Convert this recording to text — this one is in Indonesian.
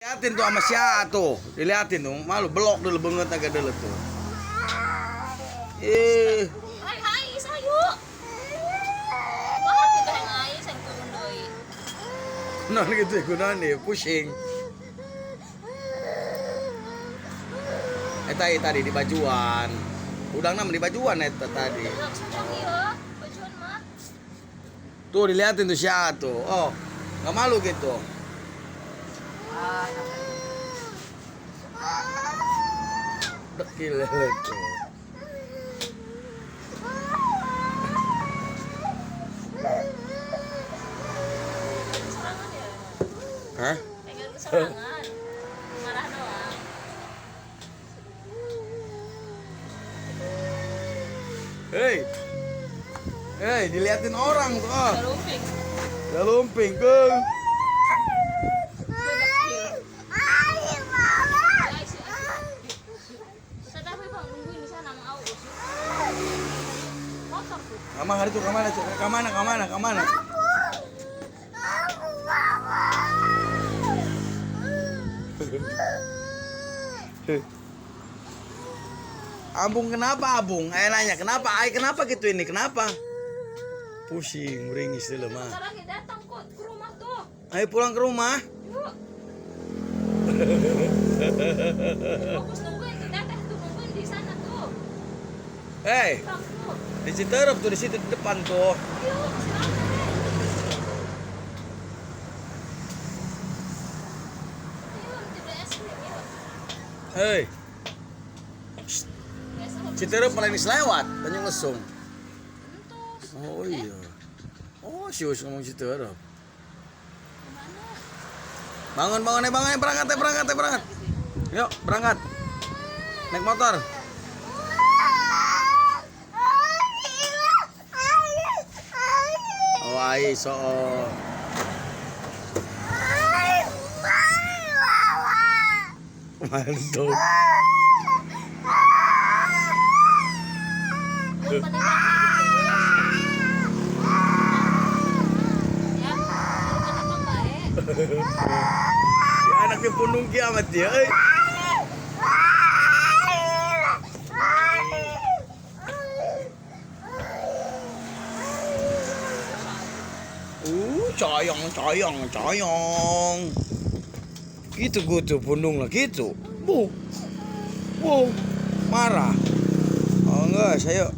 Liatin tuh sama Sia tuh, diliatin tuh, malu belok dulu banget agak dulu tuh. Hai sayu. Bakit kita yang ai sang turun deui. Non gitu gunaan nih, pusing. Tadi di bajuan. Udang nama di bajuan tadi. Langsung ieu, bajuan mah. Tuh diliatin tuh Sia tuh. Oh, nggak malu gitu. Dekil tuh. Serangan ya. Hah? Pengen serangan. Marah doang. Hei, diliatin orang tuh. Oh. Lumping. Udah lumping, Kung. Kemana tuh? Kemana? Abung kenapa Abung? Nanya kenapa? Kenapa gitu ini? Kenapa? Pusing, meringis dulu mah. Sekarang kita datang kok ke rumah tuh. Ayo pulang ke rumah. Yuk. Fokus nungguin tuh teteh tuh nungguin di sana tuh. Hei, di Citerep tuh, di situ di depan tuh. Yuk, sekarang. Yuk, tidak es krim yuk. Hei, Biasa Citerep paling selewat, Tanjung Lesung. entus. Oh iya. Oh, sius ngomong Citerep. Gimana? Bangun, berangkat. Yuk, berangkat. Naik motor. Oh, ai so. Mantap. Yuk, pada ya, pada baik. Ya, anaknya pundung kiamat dia. Coyong. Gitu gue tuh pundung lah gitu. Bu. Marah. Oh enggak, saya